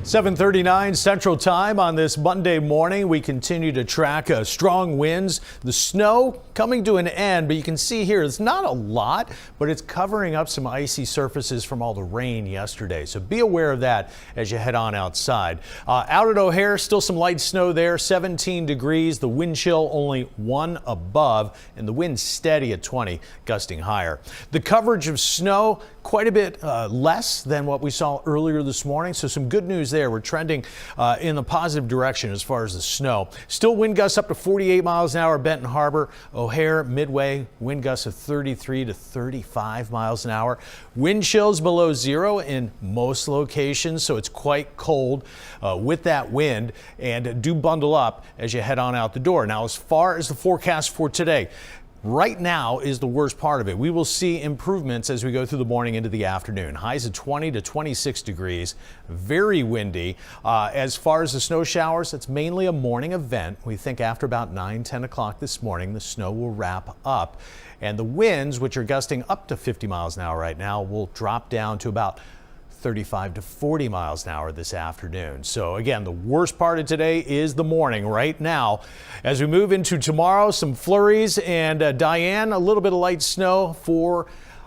Speaker 4: .39 Central Time on this Monday morning. We continue to track strong winds. The snow coming to an end, but you can see here it's not a lot, but it's covering up some icy surfaces from all the rain yesterday. So be aware of that as you head on outside. Out at O'Hare, still some light snow there, 17 degrees. The wind chill only 1 above, and the wind steady at 20, gusting higher. The coverage of snow quite a bit less than what we saw earlier this morning. So some good news there. We're trending in the positive direction as far as the snow. Still wind gusts up to 48 miles an hour. Benton Harbor, O'Hare, Midway, wind gusts of 33 to 35 miles an hour. Wind chills below zero in most locations, so it's quite cold with that wind, and do bundle up as you head on out the door. Now, as far as the forecast for today, right now is the worst part of it. We will see improvements as we go through the morning into the afternoon. Highs of 20 to 26 degrees, very windy. As far as the snow showers, it's mainly a morning event. We think after about 9-10 o'clock this morning, the snow will wrap up. And the winds, which are gusting up to 50 miles an hour right now, will drop down to about 35 to 40 miles an hour this afternoon. So again, the worst part of today is the morning right now. As we move into tomorrow, some flurries, and Diane, a little bit of light snow for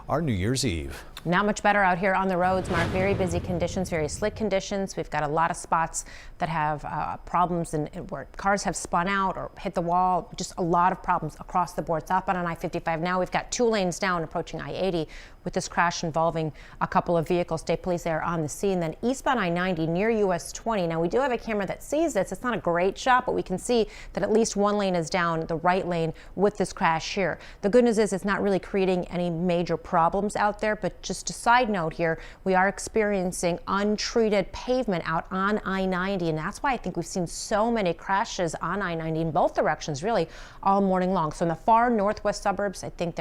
Speaker 4: our New Year's Eve.
Speaker 5: Not much better out here on the roads, Mark. Very busy conditions, very slick conditions. We've got a lot of spots that have problems and where cars have spun out or hit the wall. Just a lot of problems across the board. Southbound on I-55 now, we've got 2 lanes down approaching I-80 with this crash involving a couple of vehicles. State police there on the scene. Then eastbound I-90 near US 20. Now we do have a camera that sees this. It's not a great shot, but we can see that at least 1 lane is down, the right lane, with this crash here. The good news is it's not really creating any major problems out there, but just just a side note here, we are experiencing untreated pavement out on I-90, and that's why I think we've seen so many crashes on I-90 in both directions, really, all morning long. So in the far northwest suburbs, I think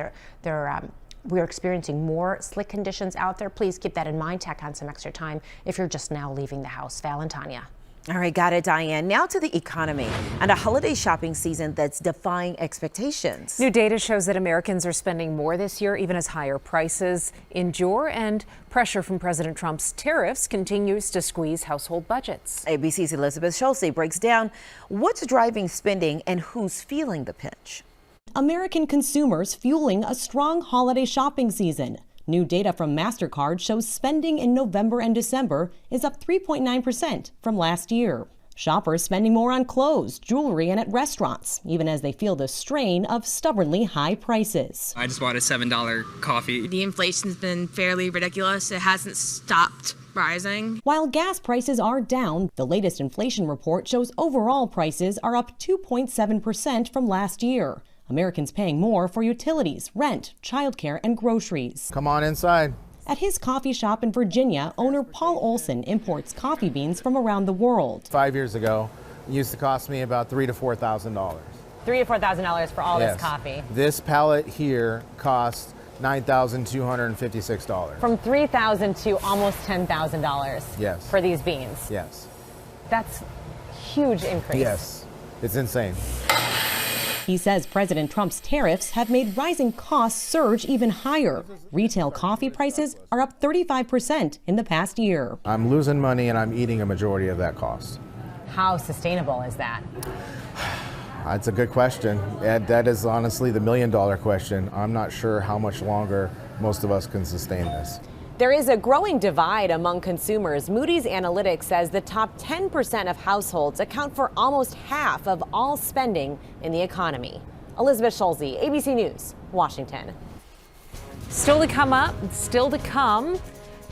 Speaker 5: we're experiencing more slick conditions out there. Please keep that in mind. Tack on some extra time if you're just now leaving the house. Val and Tanya.
Speaker 2: All right, got it, Diane. Now to the economy and a holiday shopping season that's defying expectations.
Speaker 1: New data shows that Americans are spending more this year, even as higher prices endure and pressure from President Trump's tariffs continues to squeeze household budgets.
Speaker 2: ABC's Elizabeth Schulze breaks down what's driving spending and who's feeling the pinch.
Speaker 18: American consumers fueling a strong holiday shopping season. New data from MasterCard shows spending in November and December is up 3.9% from last year. Shoppers spending more on clothes, jewelry, and at restaurants, even as they feel the strain of stubbornly high prices.
Speaker 19: I just bought a $7 coffee. The inflation's been fairly ridiculous. It hasn't stopped rising.
Speaker 18: While gas prices are down, the latest inflation report shows overall prices are up 2.7% from last year. Americans paying more for utilities, rent, childcare, and groceries.
Speaker 20: Come on inside.
Speaker 18: At his coffee shop in Virginia, owner Paul Olson imports coffee beans from around the world.
Speaker 20: 5 years ago, it used to cost me about $3,000 to $4,000.
Speaker 5: $3,000 to $4,000 for all this coffee.
Speaker 20: This pallet here costs $9,256.
Speaker 5: From $3,000 to almost $10,000.
Speaker 20: Yes.
Speaker 5: For these beans.
Speaker 20: Yes.
Speaker 5: That's huge increase.
Speaker 20: Yes. It's insane.
Speaker 18: He says President Trump's tariffs have made rising costs surge even higher. Retail coffee prices are up 35% in the past year.
Speaker 20: I'm losing money and I'm eating a majority of that cost.
Speaker 5: How sustainable is that?
Speaker 20: That's a good question. That is honestly the million-dollar question. I'm not sure how much longer most of us can sustain this.
Speaker 6: There is a growing divide among consumers. Moody's Analytics says the top 10% of households account for almost half of all spending in the economy. Elizabeth Schulze, ABC News, Washington.
Speaker 1: Still to come.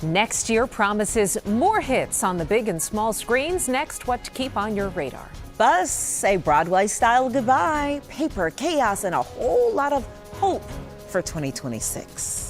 Speaker 1: Next year promises more hits on the big and small screens. Next, what to keep on your radar.
Speaker 2: Bus, a Broadway-style goodbye, paper, chaos, and a whole lot of hope for 2026.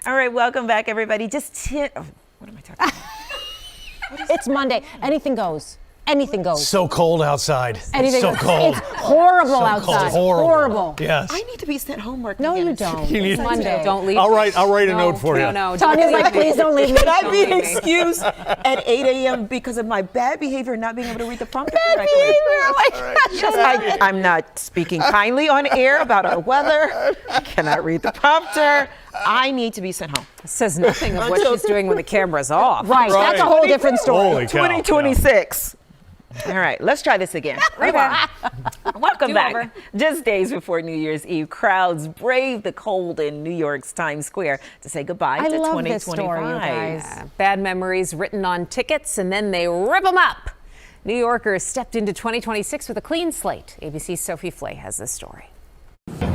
Speaker 2: All right, welcome back, everybody. What am I talking about?
Speaker 5: It's Monday. Anything goes. Anything goes.
Speaker 4: So cold outside.
Speaker 5: Anything
Speaker 4: so
Speaker 5: goes.
Speaker 4: cold.
Speaker 5: It's horrible
Speaker 4: so
Speaker 5: outside.
Speaker 4: Cold. Horrible. Yes.
Speaker 2: I need to be sent homework.
Speaker 5: No, you don't.
Speaker 4: You
Speaker 5: It's Monday.
Speaker 1: Don't leave.
Speaker 4: I'll write a note for you.
Speaker 1: No,
Speaker 5: Tanya's like, please don't leave me.
Speaker 2: Can I be excused at 8 a.m. because of my bad behavior, not being able to read the prompter correctly? Yes, I'm not speaking kindly on air about our weather. I cannot read the prompter. I need to be sent home.
Speaker 1: It says nothing of what she's doing when the camera's off.
Speaker 5: Right, that's a whole different story.
Speaker 4: Holy cow.
Speaker 2: 2026. All right, let's try this again. Rewind. Welcome back. Just days before New Year's Eve, crowds braved the cold in New York's Times Square to say goodbye to 2025.
Speaker 5: This story, you guys.
Speaker 1: Bad memories written on tickets, and then they rip them up. New Yorkers stepped into 2026 with a clean slate. ABC's Sophie Flay has this story.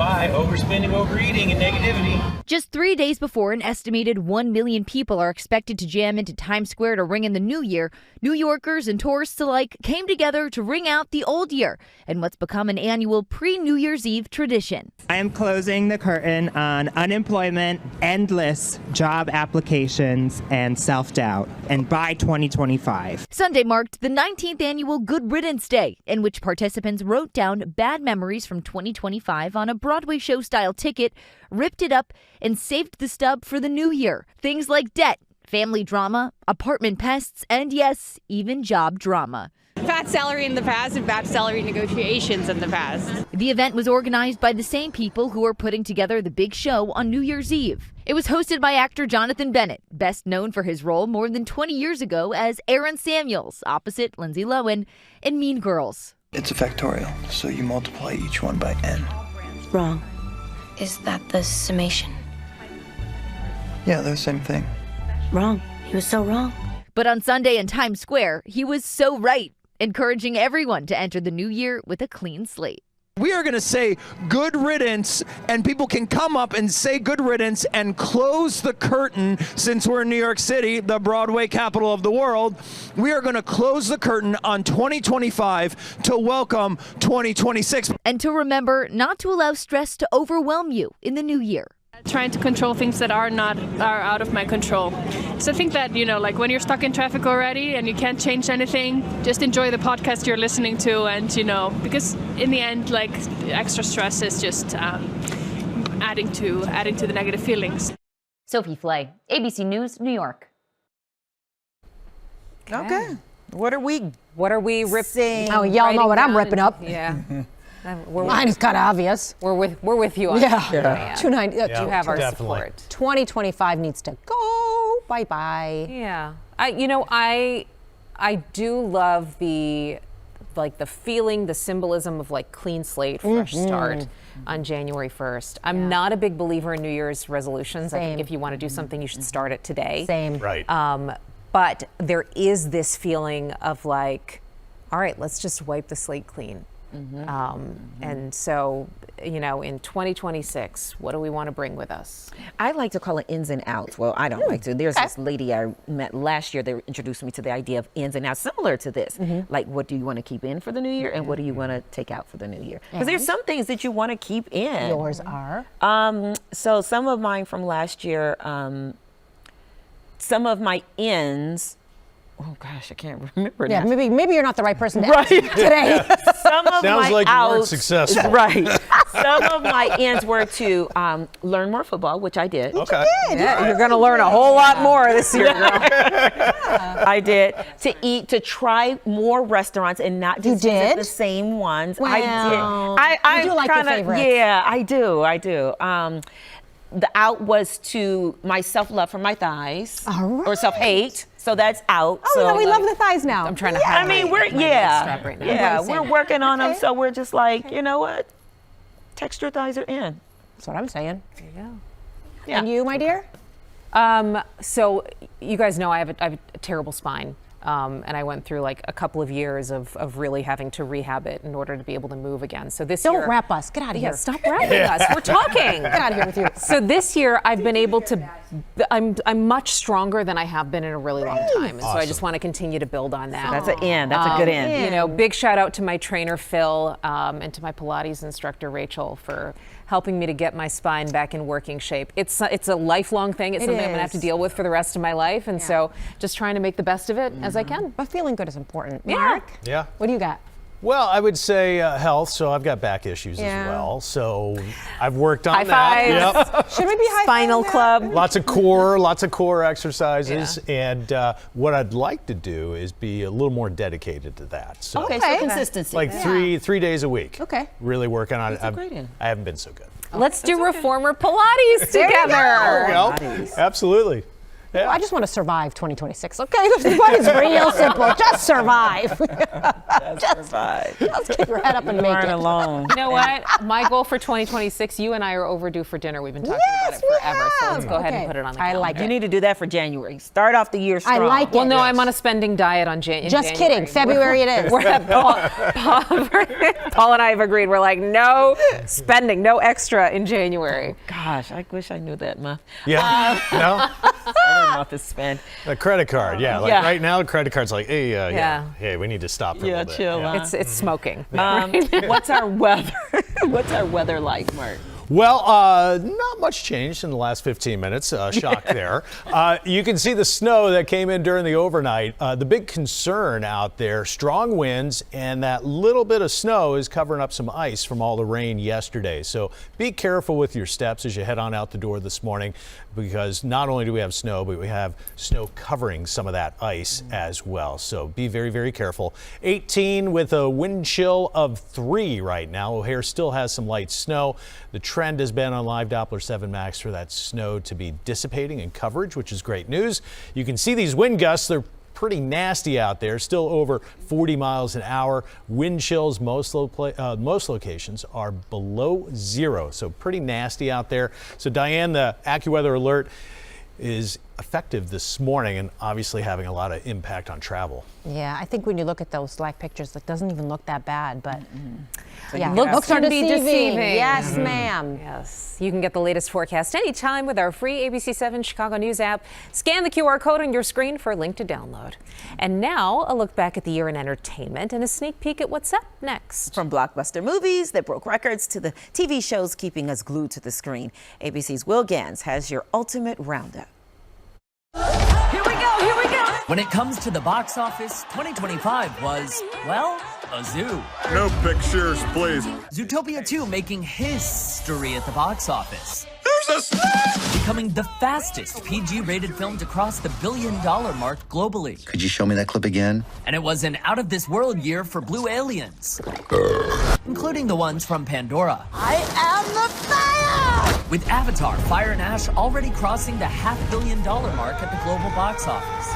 Speaker 21: by overspending, overeating, and negativity.
Speaker 22: Just 3 days before an estimated 1 million people are expected to jam into Times Square to ring in the new year, New Yorkers and tourists alike came together to ring out the old year and what's become an annual pre-New Year's Eve tradition.
Speaker 23: I am closing the curtain on unemployment, endless job applications, and self-doubt, and by 2025.
Speaker 22: Sunday marked the 19th annual Good Riddance Day, in which participants wrote down bad memories from 2025 on a Broadway show-style ticket, ripped it up, and saved the stub for the new year. Things like debt, family drama, apartment pests, and yes, even job drama.
Speaker 24: Bad salary in the past and bad salary negotiations in the past.
Speaker 22: The event was organized by the same people who are putting together the big show on New Year's Eve. It was hosted by actor Jonathan Bennett, best known for his role more than 20 years ago as Aaron Samuels, opposite Lindsay Lohan, in Mean Girls.
Speaker 25: It's a factorial, so you multiply each one by n.
Speaker 26: Wrong. Is that the summation?
Speaker 25: Yeah, they're the same thing.
Speaker 26: Wrong. He was so wrong.
Speaker 22: But on Sunday in Times Square, he was so right, encouraging everyone to enter the new year with a clean slate.
Speaker 27: We are going to say good riddance, and people can come up and say good riddance and close the curtain. Since we're in New York City, the Broadway capital of the world, we are going to close the curtain on 2025 to welcome 2026.
Speaker 22: And to remember not to allow stress to overwhelm you in the new year.
Speaker 24: Trying to control things that are out of my control. So I think that, like when you're stuck in traffic already and you can't change anything, just enjoy the podcast you're listening to, and because in the end, like, extra stress is just adding to the negative feelings.
Speaker 22: Sophie Flay, ABC News, New York.
Speaker 2: Okay. What are we
Speaker 1: ripping?
Speaker 5: Oh, y'all know what I'm ripping up.
Speaker 1: Yeah.
Speaker 5: Mine is kind of obvious.
Speaker 1: We're with you on
Speaker 5: yeah.
Speaker 1: that.
Speaker 5: Yeah. 290.
Speaker 1: You have our
Speaker 4: definitely.
Speaker 1: support.
Speaker 5: 2025 needs to go. Bye bye.
Speaker 1: Yeah. I do love the feeling, the symbolism of like clean slate, fresh start on January 1st. I'm not a big believer in New Year's resolutions.
Speaker 5: Same.
Speaker 1: I think if you want to do something, you should start it today.
Speaker 5: Same.
Speaker 4: Right.
Speaker 1: But there is this feeling of like, all right, let's just wipe the slate clean. And so, in 2026, what do we want to bring with us?
Speaker 2: I like to call it ins and outs. Well, I don't like to. There's this lady I met last year. They introduced me to the idea of ins and outs, similar to this. Like, what do you want to keep in for the new year, and what do you want to take out for the new year? Because there's some things that you want to keep in.
Speaker 5: Yours are?
Speaker 2: So some of mine from last year, some of my ins. Oh gosh, I can't remember now.
Speaker 5: Yeah, maybe you're not the right person to ask today.
Speaker 2: Some of
Speaker 4: Sounds
Speaker 2: my
Speaker 4: like
Speaker 2: outs,
Speaker 4: you weren't successful.
Speaker 2: Right. Some of my ends were to learn more football, which I did.
Speaker 4: Okay.
Speaker 1: Yeah, you're going to learn a whole lot more this year, girl.
Speaker 2: I did. To try more restaurants and not just visit the same ones.
Speaker 5: Wow.
Speaker 2: I
Speaker 5: You do like your favorites.
Speaker 2: Yeah, I do. The out was to my self-love for my thighs.
Speaker 5: All right.
Speaker 2: Or self-hate. So that's out.
Speaker 5: Oh,
Speaker 2: so
Speaker 5: no, we love the thighs now.
Speaker 1: I'm trying to hide
Speaker 2: we're
Speaker 1: strap right now.
Speaker 2: we're working on them. So we're just like, you know what? Texture thighs are in.
Speaker 5: That's what I'm saying.
Speaker 1: There you go.
Speaker 2: Yeah.
Speaker 5: And you, my dear?
Speaker 1: So you guys know I have a terrible spine. And I went through like a couple of years of really having to rehab it in order to be able to move again. So this year.
Speaker 5: Don't wrap us. Get out of here.
Speaker 1: Stop wrapping us. We're talking.
Speaker 5: Get out of here with you.
Speaker 1: So this year I've been able to, I'm much stronger than I have been in a really long time. And so I just want to continue to build on that.
Speaker 2: That's an in. That's a good in.
Speaker 1: Big shout out to my trainer, Phil, and to my Pilates instructor, Rachel, for helping me to get my spine back in working shape. It's a lifelong thing. It's something I'm going to have to deal with for the rest of my life. And so just trying to make the best of it as I can.
Speaker 5: But feeling good is important.
Speaker 1: Yeah.
Speaker 5: Mark?
Speaker 4: Yeah.
Speaker 5: What do you got?
Speaker 4: Well, I would say health. So I've got back issues as well. So I've worked on
Speaker 1: High
Speaker 4: that.
Speaker 1: fives.
Speaker 4: Yep.
Speaker 5: Should we be high
Speaker 1: Spinal club.
Speaker 4: Lots of core exercises. And what I'd like to do is be a little more dedicated to that. So
Speaker 2: Okay, so consistency.
Speaker 4: like three days a week.
Speaker 5: Okay.
Speaker 4: Really working on it.
Speaker 2: That's a great in.
Speaker 4: I haven't been so good.
Speaker 1: Let's do reformer Pilates together.
Speaker 4: There we go. Absolutely. Yeah.
Speaker 5: I just want to survive 2026. Okay, this one is real simple. Just survive.
Speaker 2: Survive.
Speaker 5: Just keep your head up and
Speaker 2: You
Speaker 5: make
Speaker 2: aren't
Speaker 5: it.
Speaker 2: alone.
Speaker 1: You know what? My goal for 2026, you and I are overdue for dinner. We've been talking about it forever, so let's go ahead and put it on the calendar.
Speaker 5: I like
Speaker 2: You
Speaker 5: it.
Speaker 2: need to do that for January. Start off the year strong.
Speaker 5: I like it.
Speaker 1: Well, no, I'm on a spending diet on January.
Speaker 5: Just kidding. February it is.
Speaker 1: Paul and I have agreed. We're like, no spending, no extra in January.
Speaker 2: Gosh, I wish I knew that month.
Speaker 4: Yeah. No?
Speaker 2: Every month is spent.
Speaker 4: A credit card, yeah. Like right now, the credit card's like, hey, hey, we need to stop for a little bit.
Speaker 2: Chill.
Speaker 4: Yeah.
Speaker 1: It's smoking.
Speaker 2: What's our weather? What's our weather like, Mark?
Speaker 4: Well, not much changed in the last 15 minutes. Shock there. You can see the snow that came in during the overnight. The big concern out there, strong winds, and that little bit of snow is covering up some ice from all the rain yesterday. So be careful with your steps as you head on out the door this morning, because not only do we have snow, but we have snow covering some of that ice as well. So be very, very careful. 18 with a wind chill of 3 right now. O'Hare still has some light snow. The trend has been on Live Doppler 7 Max for that snow to be dissipating in coverage, which is great news. You can see these wind gusts. They're pretty nasty out there, still over 40 miles an hour. Wind chills, most locations are below 0, so pretty nasty out there. So Diane, the AccuWeather alert is effective this morning and obviously having a lot of impact on travel.
Speaker 5: Yeah, I think when you look at those live pictures, it doesn't even look that bad, but
Speaker 1: Yeah,
Speaker 5: looks are
Speaker 1: can be
Speaker 5: deceiving.
Speaker 1: deceiving.
Speaker 5: Yes, ma'am.
Speaker 1: Yes, you can get the latest forecast anytime with our free ABC7 Chicago News app. Scan the QR code on your screen for a link to download. And now a look back at the year in entertainment and a sneak peek at what's up next.
Speaker 2: From blockbuster movies that broke records to the TV shows keeping us glued to the screen, ABC's Will Gans has your ultimate roundup.
Speaker 7: Here we go, here we go. When it comes to the box office, 2025 was, well, a zoo.
Speaker 8: No pictures, please.
Speaker 7: Zootopia 2 making history at the box office.
Speaker 8: There's a snake!
Speaker 7: Becoming the fastest PG-rated film to cross the $1 billion mark globally.
Speaker 9: Could you show me that clip again?
Speaker 7: And it was an out-of-this-world year for blue aliens. Including the ones from Pandora. I am the fire! With Avatar, Fire and Ash already crossing the $500 million mark at the global box office.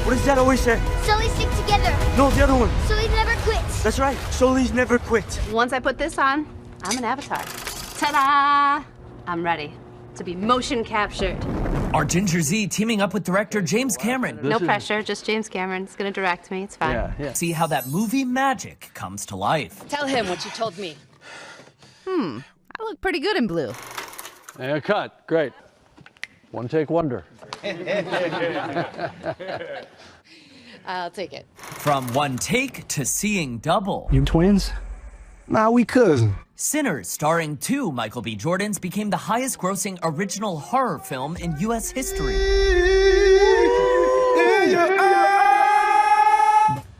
Speaker 21: What does that always say?
Speaker 10: Sully stick together.
Speaker 21: No, the other one.
Speaker 10: Sully never quits.
Speaker 21: That's right. Sully's never quit.
Speaker 12: Once I put this on, I'm an avatar. Ta-da! I'm ready to be motion captured.
Speaker 7: Our Ginger Z teaming up with director James Cameron.
Speaker 12: No pressure, just James Cameron. It's gonna direct me, it's fine.
Speaker 7: Yeah. See how that movie magic comes to life.
Speaker 12: Tell him what you told me.
Speaker 22: I look pretty good in blue.
Speaker 13: And cut. Great. One take wonder.
Speaker 12: I'll take it.
Speaker 7: From one take to seeing double.
Speaker 13: You twins? Nah, we cousins.
Speaker 7: Sinners, starring 2 Michael B. Jordans, became the highest grossing original horror film in U.S. history.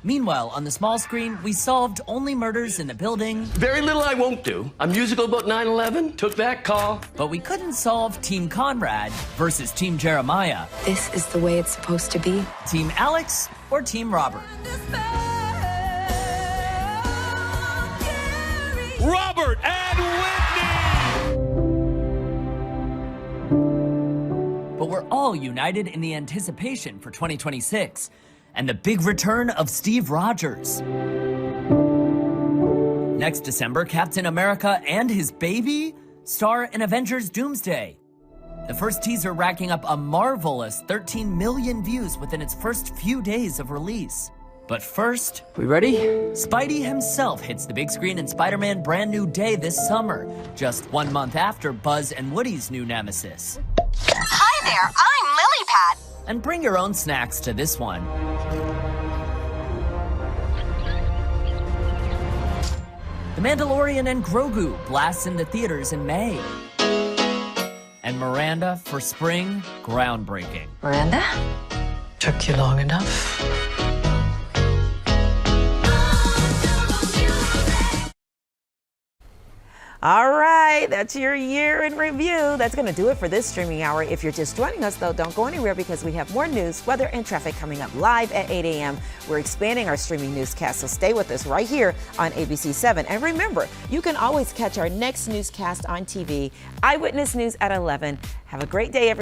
Speaker 7: Meanwhile, on the small screen, we solved Only Murders in the Building.
Speaker 14: Very little I won't do. A musical about 9/11, took that call.
Speaker 7: But we couldn't solve Team Conrad versus Team Jeremiah.
Speaker 10: This is the way it's supposed to be.
Speaker 7: Team Alex or Team Robert.
Speaker 17: Robert and Whitney!
Speaker 7: But we're all united in the anticipation for 2026 and the big return of Steve Rogers. Next December, Captain America and his baby star in Avengers Doomsday. The first teaser racking up a marvelous 13 million views within its first few days of release. But first,
Speaker 13: We ready?
Speaker 7: Spidey himself hits the big screen in Spider-Man Brand New Day this summer, just 1 month after Buzz and Woody's new nemesis.
Speaker 10: Hi there, I'm Lilypad.
Speaker 7: And bring your own snacks to this one. The Mandalorian and Grogu blasts in the theaters in May. And Miranda for spring, groundbreaking.
Speaker 10: Miranda?
Speaker 12: Took you long enough.
Speaker 2: All right, that's your year in review. That's going to do it for this streaming hour. If you're just joining us, though, don't go anywhere because we have more news, weather, and traffic coming up live at 8 a.m. We're expanding our streaming newscast, so stay with us right here on ABC7. And remember, you can always catch our next newscast on TV, Eyewitness News at 11. Have a great day, everyone.